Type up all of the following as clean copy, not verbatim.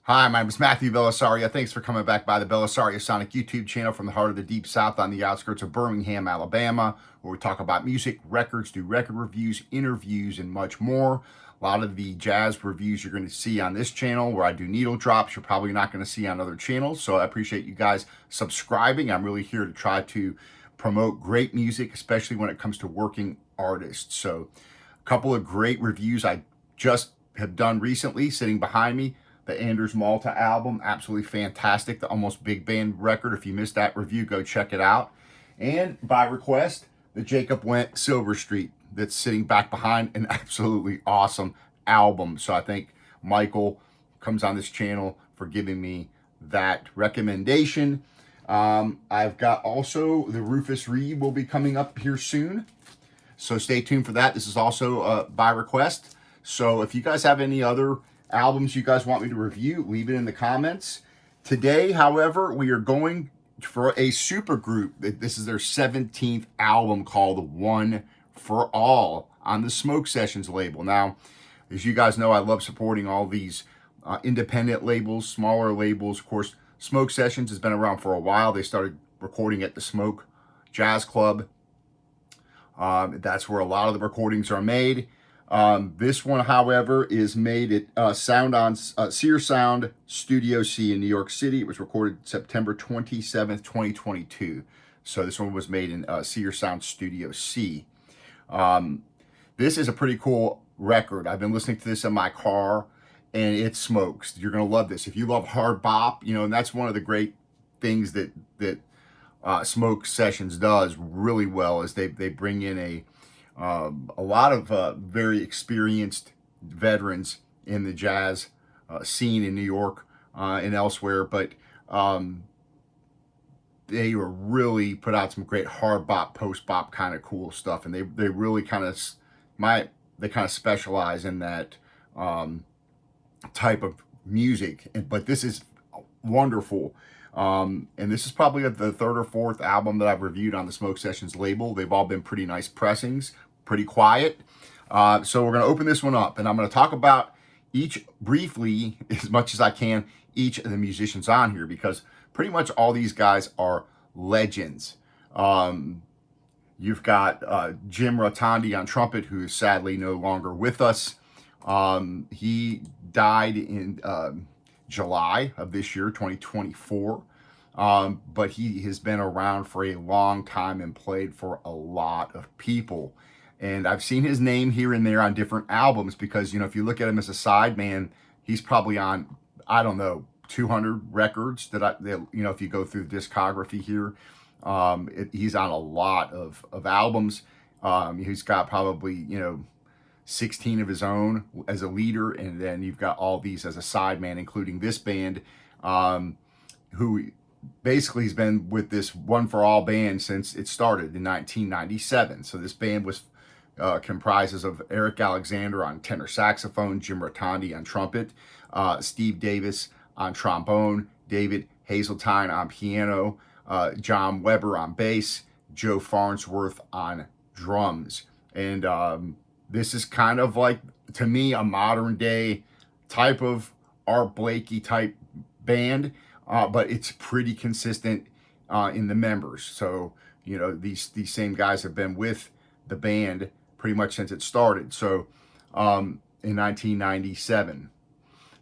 Hi, my name is Matthew Bellisario. Thanks for coming back by the BellisarioSonic YouTube channel from the heart of the Deep South on the outskirts of Birmingham, Alabama, where we talk about music, records, do record reviews, interviews, and much more. A lot of the jazz reviews you're going to see on this channel where I do needle drops, you're probably not going to see on other channels. So I appreciate you guys subscribing. I'm really here to try to promote great music, especially when it comes to working artists. So a couple of great reviews I just have done recently sitting behind me. The Anders Malta album, absolutely fantastic. The Almost Big Band record. If you missed that review, go check it out. And by request, the Jacob Went Silver Street that's sitting back behind, an absolutely awesome album. So I think Michael comes on this channel for giving me that recommendation. I've got also the Rufus Reed will be coming up here soon. So stay tuned for that. This is also by request. So if you guys have any other albums you guys want me to review, leave it in the comments. Today, however, we are going for a supergroup. This is their 17th album called One for All on the Smoke Sessions label. Now, as you guys know, I love supporting all these independent labels, smaller labels. Of course, Smoke Sessions has been around for a while. They started recording at the Smoke Jazz Club. That's where a lot of the recordings are made. This one, however, is made at Sear Sound Studio C in New York City. It was recorded September 27th, 2022. So this one was made in Sear Sound Studio C. This is a pretty cool record. I've been listening to this in my car, and it smokes. You're going to love this. If you love hard bop, and that's one of the great things that Smoke Sessions does really well is they bring in a lot of very experienced veterans in the jazz scene in New York and elsewhere, but they were really put out some great hard bop, post bop kind of cool stuff, and they really kind of specialize in that type of music. But this is wonderful. And this is probably the third or fourth album that I've reviewed on the Smoke Sessions label. They've all been pretty nice pressings, pretty quiet. So we're going to open this one up, and I'm going to talk about each briefly, as much as I can, each of the musicians on here, because pretty much all these guys are legends. You've got Jim Rotondi on trumpet, who is sadly no longer with us. He died in July of this year, 2024. But he has been around for a long time and played for a lot of people. And I've seen his name here and there on different albums because, if you look at him as a sideman, he's probably on, I don't know, 200 records that if you go through the discography here, he's on a lot of albums. He's got probably, 16 of his own as a leader, and then you've got all these as a sideman, including this band, who basically has been with this One for All band since it started in 1997. So this band was comprises of Eric Alexander on tenor saxophone, Jim Rotondi on trumpet, Steve Davis on trombone, David Hazeltine on piano, John Weber on bass, Joe Farnsworth on drums. And this is kind of like, to me, a modern day type of Art Blakey type band, but it's pretty consistent in the members. So, these same guys have been with the band pretty much since it started. So, in 1997.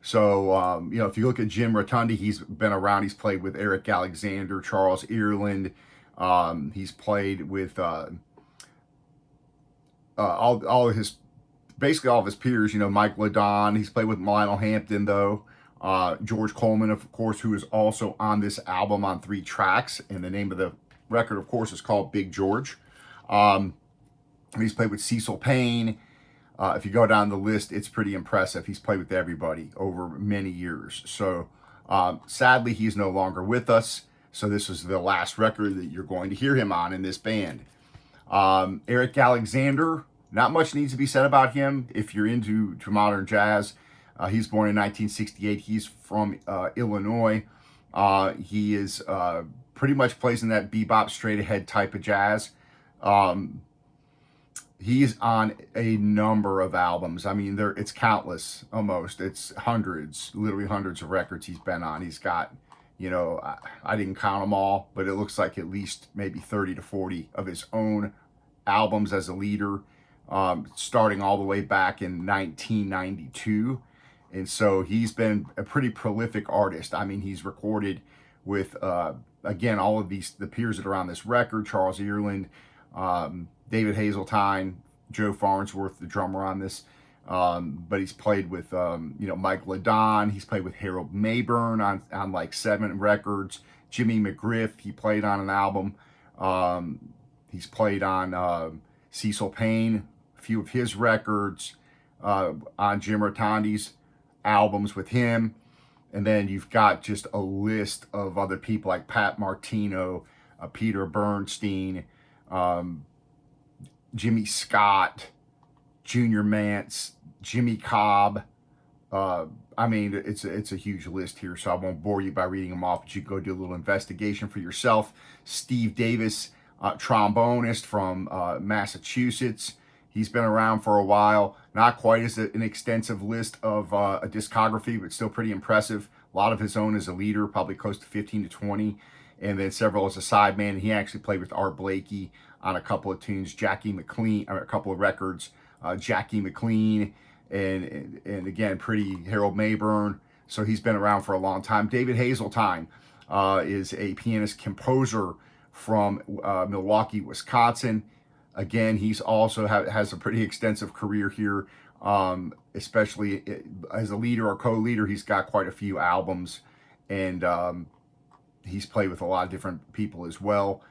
So, if you look at Jim Rotondi, he's been around. He's played with Eric Alexander, Charles Earland. He's played with all of his, basically all of his peers, Mike LaDon. He's played with Lionel Hampton, though. George Coleman, of course, who is also on this album on 3 tracks. And the name of the record, of course, is called Big George. He's played with Cecil Payne. If you go down the list, it's pretty impressive. He's played with everybody over many years. So sadly, he's no longer with us. So this is the last record that you're going to hear him on in this band. Eric Alexander, not much needs to be said about him if you're into modern jazz. He's born in 1968. He's from Illinois. He is pretty much plays in that bebop straight ahead type of jazz. He's on a number of albums. I mean, it's countless almost. It's hundreds, literally hundreds of records he's been on. He's got, I didn't count them all, but it looks like at least maybe 30 to 40 of his own albums as a leader, starting all the way back in 1992. And so he's been a pretty prolific artist. I mean, he's recorded with, again, all of the peers that are on this record: Charles Earland, David Hazeltine, Joe Farnsworth, the drummer on this. But he's played with, Mike LaDon. He's played with Harold Mayburn on like 7 records. Jimmy McGriff, he played on an album. He's played on Cecil Payne, a few of his records, on Jim Rotondi's albums with him. And then you've got just a list of other people like Pat Martino, Peter Bernstein, Jimmy Scott, Junior Mance, Jimmy Cobb. I mean, it's a huge list here, so I won't bore you by reading them off, but you can go do a little investigation for yourself. Steve Davis, trombonist from Massachusetts. He's been around for a while. Not quite as an extensive list of a discography, but still pretty impressive. A lot of his own as a leader, probably close to 15 to 20. And then several as a sideman. He actually played with Art Blakey on a couple of tunes, Jackie McLean, or a couple of records, Jackie McLean, and again, pretty Harold Mayburn. So he's been around for a long time. David Hazeltine is a pianist composer from Milwaukee, Wisconsin. Again, he's also has a pretty extensive career here, especially as a leader or co-leader. He's got quite a few albums, and he's played with a lot of different people as well.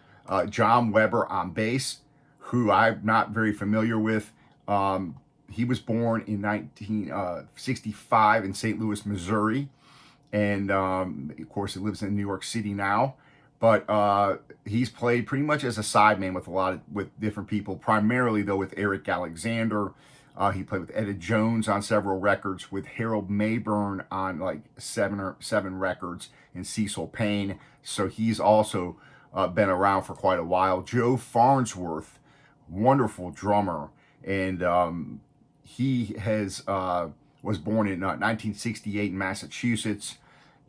John Weber on bass, who I'm not very familiar with. He was born in 1965 in St. Louis, Missouri, and of course he lives in New York City now. But he's played pretty much as a sideman with different people, primarily though with Eric Alexander. He played with Etta Jones on several records, with Harold Mayburn on like seven records, and Cecil Payne. So he's also been around for quite a while. Joe Farnsworth, wonderful drummer, and he was born in 1968 in Massachusetts.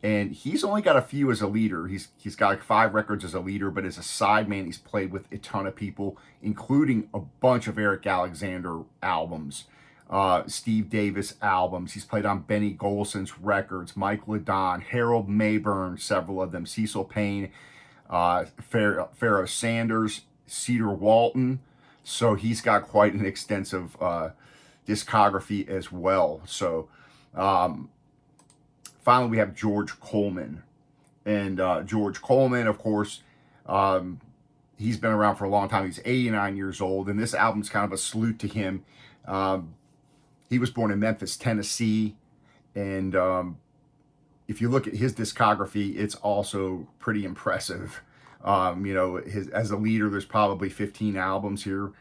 And he's only got a few as a leader. He's got like 5 records as a leader, but as a sideman, he's played with a ton of people, including a bunch of Eric Alexander albums, Steve Davis albums. He's played on Benny Golson's records, Mike LaDon, Harold Mayburn, several of them, Cecil Payne, Pharoah Sanders, Cedar Walton. So he's got quite an extensive discography as well. So finally, we have George Coleman. And George Coleman, of course, he's been around for a long time. He's 89 years old, and this album's kind of a salute to him. He was born in Memphis, Tennessee, and if you look at his discography, it's also pretty impressive. As a leader, there's probably 15 albums here.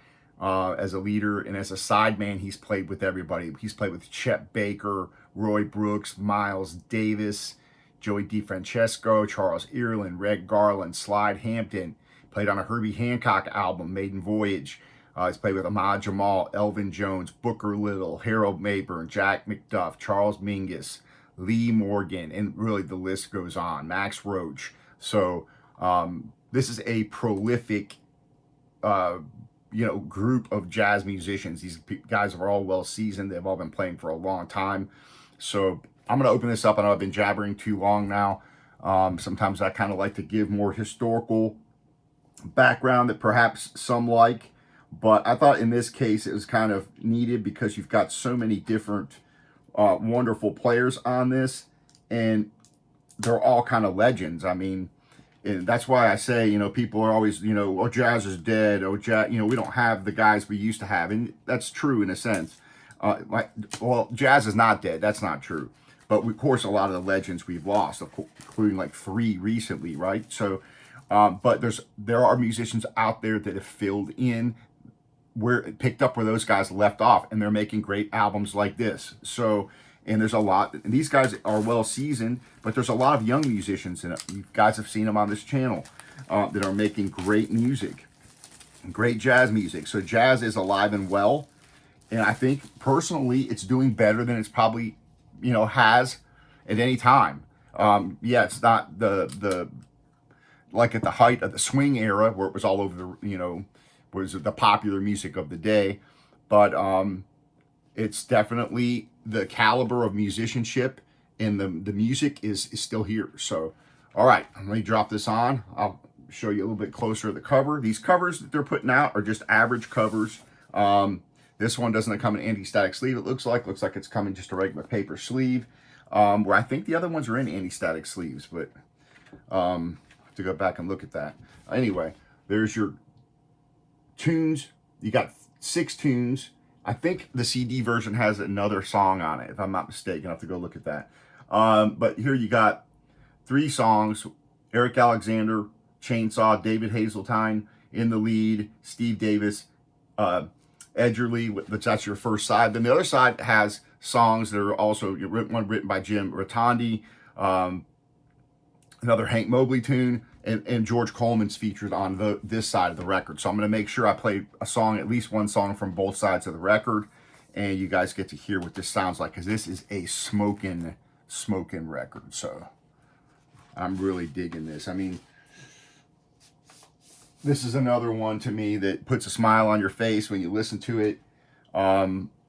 As a leader, and as a sideman, he's played with everybody. He's played with Chet Baker, Roy Brooks, Miles Davis, Joey DeFrancesco, Charles Earland, Red Garland, Slide Hampton. Played on a Herbie Hancock album, Maiden Voyage. He's played with Ahmad Jamal, Elvin Jones, Booker Little, Harold Mayburn, Jack McDuff, Charles Mingus, Lee Morgan, and really the list goes on. Max Roach. So this is a prolific group of jazz musicians. These guys are all well seasoned. They've all been playing for a long time. So I'm going to open this up. I know I've been jabbering too long now. Sometimes I kind of like to give more historical background that perhaps some like, but I thought in this case it was kind of needed because you've got so many different wonderful players on this, and they're all kind of legends. I mean, and that's why I say, people are always, oh, jazz is dead. Oh, jazz, we don't have the guys we used to have. And that's true in a sense. Well, jazz is not dead. That's not true. But of course, a lot of the legends we've lost, including like 3 recently, right? So, but there are musicians out there that have filled in picked up where those guys left off, and they're making great albums like this. So, and there's a lot, and these guys are well seasoned, but there's a lot of young musicians, and you guys have seen them on this channel that are making great music. Great jazz music. So jazz is alive and well. And I think personally it's doing better than it's probably, has at any time. Yeah, it's not the like at the height of the swing era where it was all over the, was the popular music of the day. But it's definitely the caliber of musicianship, and the music is still here. So, all right, let me drop this on. I'll show you a little bit closer of the cover. These covers that they're putting out are just average covers. This one doesn't come in anti-static sleeve. It looks like it's coming just a regular paper sleeve. Where I think the other ones are in anti-static sleeves, but to go back and look at that. Anyway, there's your tunes. You got 6 tunes. I think the CD version has another song on it, if I'm not mistaken. I have to go look at that. But here you got 3 songs. Eric Alexander, Chainsaw, David Hazeltine in the lead, Steve Davis, Edgerly, that's your first side. Then the other side has songs that are also, one written by Jim Rotondi, another Hank Mobley tune, and George Coleman's featured on this side of the record. So I'm going to make sure I play a song, at least one song from both sides of the record, and you guys get to hear what this sounds like, because this is a smoking record. So I'm really digging this. I mean, this is another one to me that puts a smile on your face when you listen to it.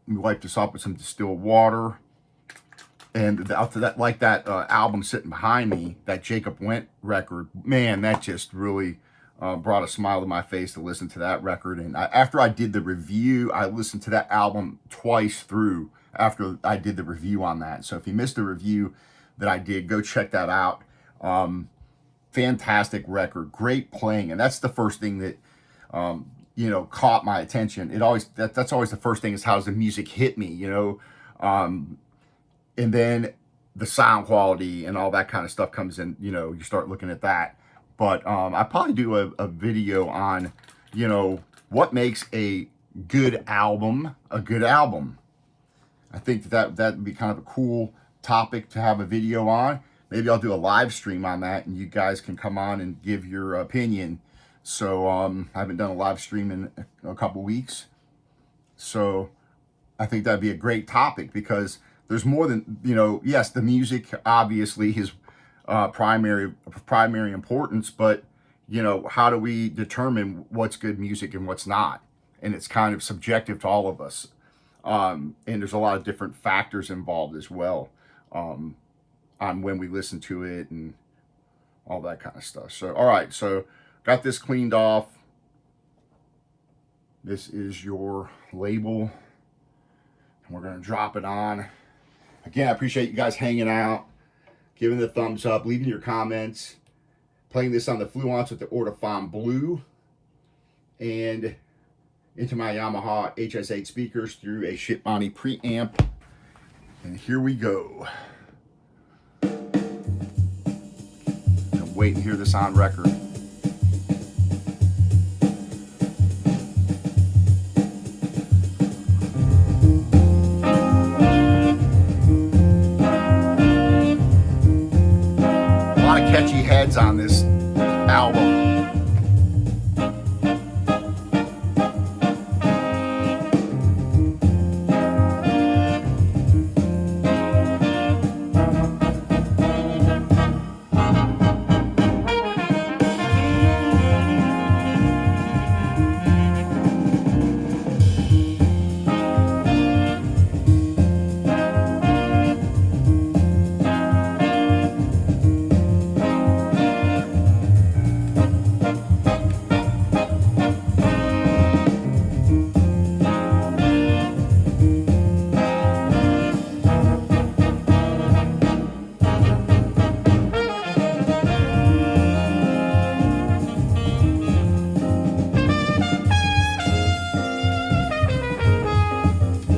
We wipe this off with some distilled water. And after that, like that album sitting behind me, that Jacob Went record, man, that just really brought a smile to my face to listen to that record. And after I did the review, I listened to that album twice through after I did the review on that. So if you missed the review that I did, go check that out. Fantastic record, great playing, and that's the first thing that caught my attention. That's always the first thing, is how's the music hit me, and then the sound quality and all that kind of stuff comes in. You start looking at that. But I probably do a video on what makes a good album a good album. I think that would be kind of a cool topic to have a video on. Maybe I'll do a live stream on that, and you guys can come on and give your opinion. So I haven't done a live stream in a couple weeks. So I think that'd be a great topic, because there's more than, yes, the music obviously is primary importance, but how do we determine what's good music and what's not? And it's kind of subjective to all of us. And there's a lot of different factors involved as well. On when we listen to it and all that kind of stuff. So, all right, so got this cleaned off. This is your label, and we're going to drop it on. Again, I appreciate you guys hanging out, giving the thumbs up, leaving your comments, playing this on the Fluence with the Ortofon Blue, and into my Yamaha HS8 speakers through a Shitbonny preamp. And here we go. Wait and hear this on record. A lot of catchy heads on this album.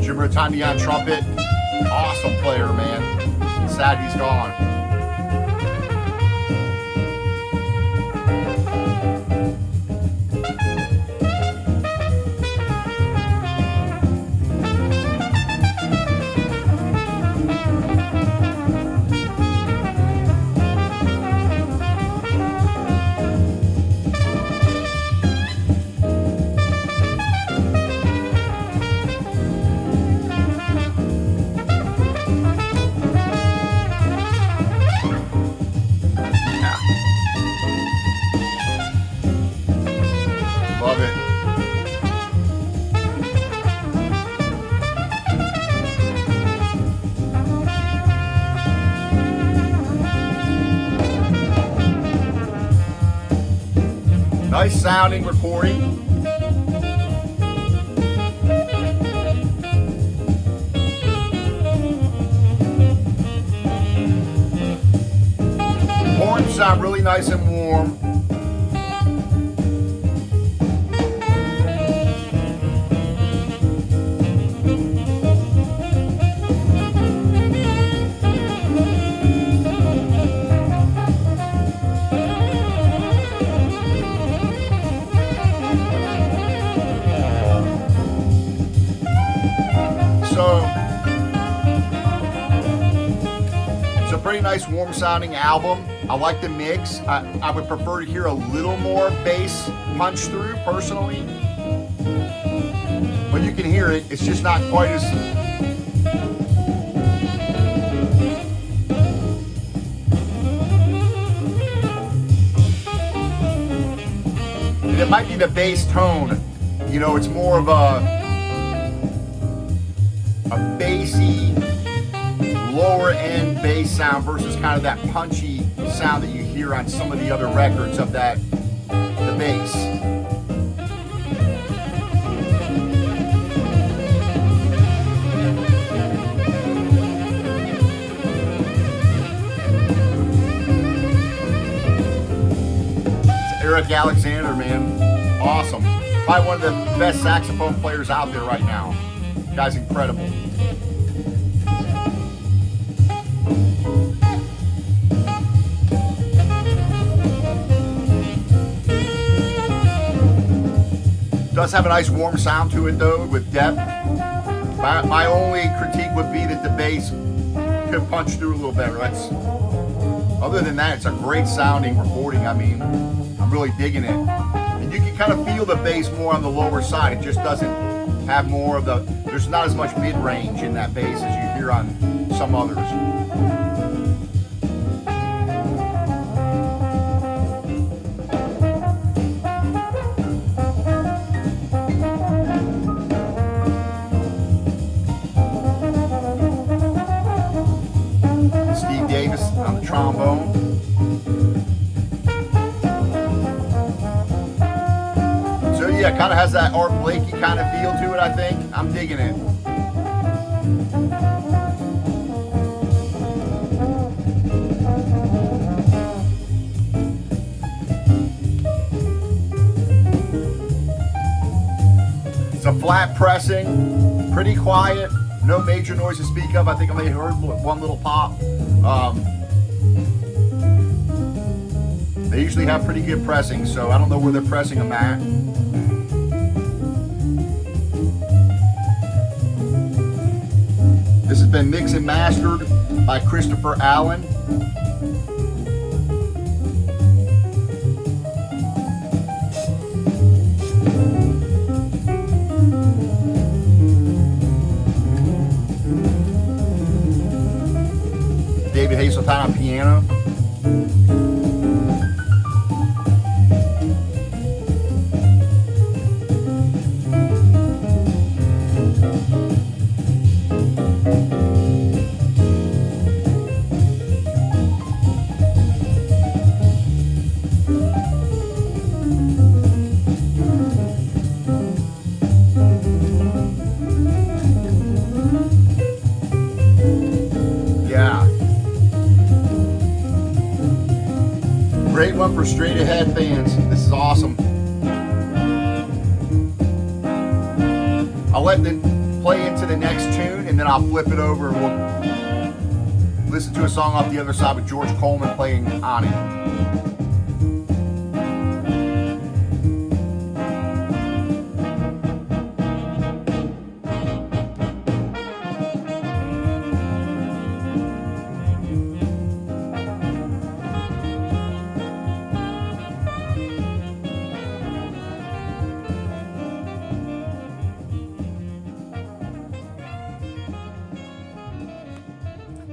Jim Rotondi on trumpet. Awesome player, man. Sad he's gone. Nice sounding recording. Horns sound really nice and warm. It's a pretty nice warm sounding album. I like the mix. I would prefer to hear a little more bass punch through personally, but you can hear it. It's just not quite as it might be the bass tone. You know, it's more of a bassy, lower end bass sound versus kind of that punchy sound that you hear on some of the other records of the bass. It's Eric Alexander, man. Awesome. Probably one of the best saxophone players out there right now. The guy's incredible. Does have a nice warm sound to it though, with depth. My only critique would be that the bass could punch through a little better. Other than that, it's a great sounding recording. I mean, I'm really digging it. And you can kind of feel the bass more on the lower side. It just doesn't have more of there's not as much mid-range in that bass as you hear on some others. On the trombone. So yeah, kind of has that Art Blakey kind of feel to it, I think. I'm digging it. It's a flat pressing, pretty quiet, no major noise to speak of. I think I may have heard one little pop. They usually have pretty good pressing, so I don't know where they're pressing them at. This has been mixed and mastered by Christopher Allen. David Hazeltine on piano. Great one for straight ahead fans. This is awesome. I'll let it play into the next tune and then I'll flip it over and we'll listen to a song off the other side with George Coleman playing on it.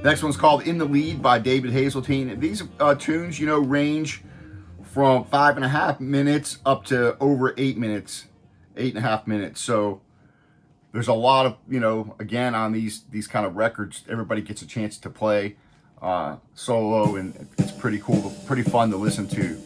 Next one's called In the Lead by David Hazeltine. These tunes, you know, range from 5.5 minutes up to over 8 minutes, 8.5 minutes. So there's a lot of, you know, again, on these kind of records, everybody gets a chance to play solo, and it's pretty cool, pretty fun to listen to.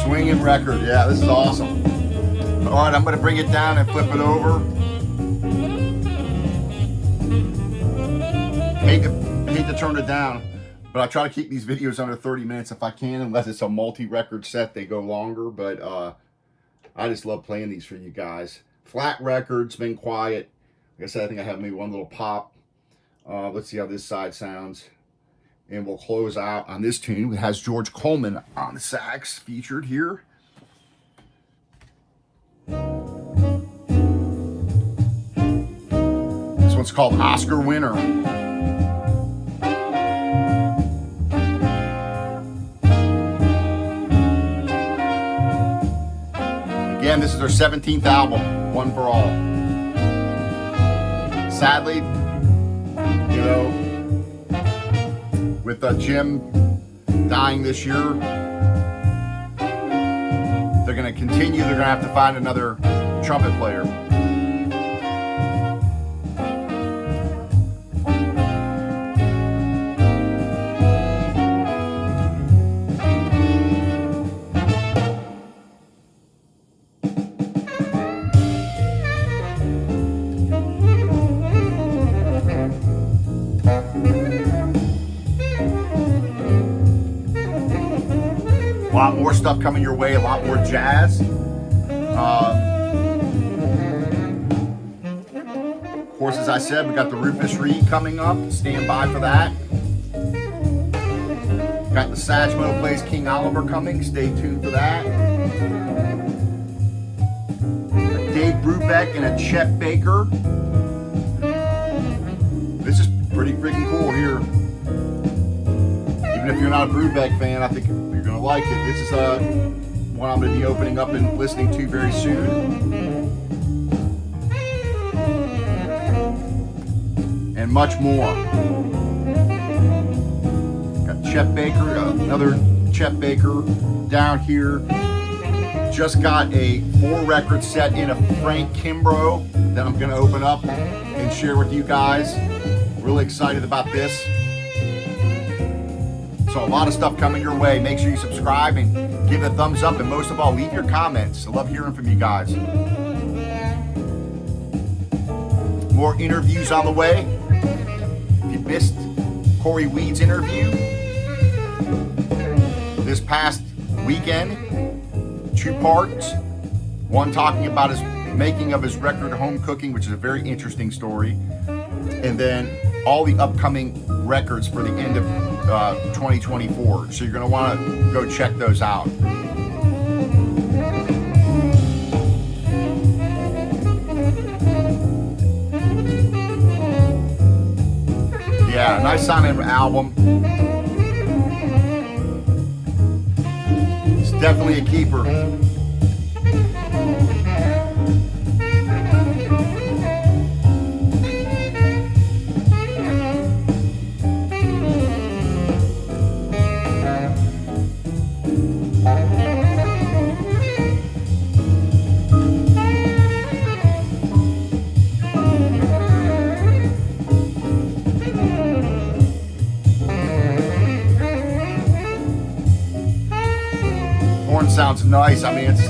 Swinging record, yeah, this is awesome. All right, I'm going to bring it down and flip it over. Hate to turn it down, but I try to keep these videos under 30 minutes if I can, unless it's a multi-record set, they go longer, but I just love playing these for you guys. Flat records, been quiet. Like I said, I think I have maybe one little pop. Let's see how this side sounds. And we'll close out on this tune. It has George Coleman on the sax featured here. This one's called Oscar Winner. Again, this is their 17th album, One for All. Sadly, you know, with Jim dying this year, they're going to continue. They're going to have to find another trumpet player. A lot more stuff coming your way, a lot more jazz. Of course, as I said, we got the Rufus Reed coming up. Stand by for that. Got the Satchmo plays King Oliver coming. Stay tuned for that. A Dave Brubeck and a Chet Baker. This is pretty freaking cool here. Even if you're not a Brubeck fan, I think you're going to like it. This is one I'm going to be opening up and listening to very soon. And much more. Got Chet Baker, another Chet Baker down here. Just got a 4-record set in a Frank Kimbrough that I'm going to open up and share with you guys. Really excited about this. So a lot of stuff coming your way. Make sure you subscribe and give it a thumbs up, and most of all, leave your comments. I love hearing from you guys. More interviews on the way. If you missed Corey Weed's interview this past weekend, 2 parts. One talking about his making of his record Home Cooking, which is a very interesting story. And then all the upcoming records for the end of 2024. So you're going to want to go check those out. Yeah, nice sounding album. It's definitely a keeper. Sounds nice. I mean, it's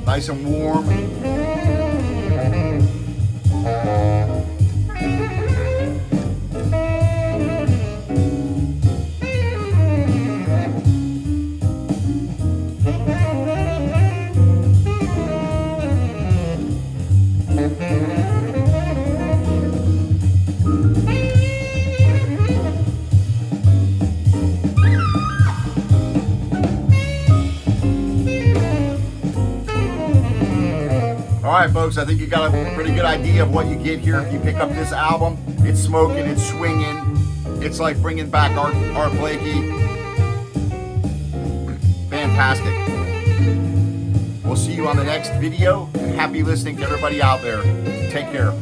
nice and warm. Alright folks, I think you got a pretty good idea of what you get here if you pick up this album. It's smoking, it's swinging. It's like bringing back Art Blakey. Fantastic. We'll see you on the next video, and happy listening to everybody out there. Take care.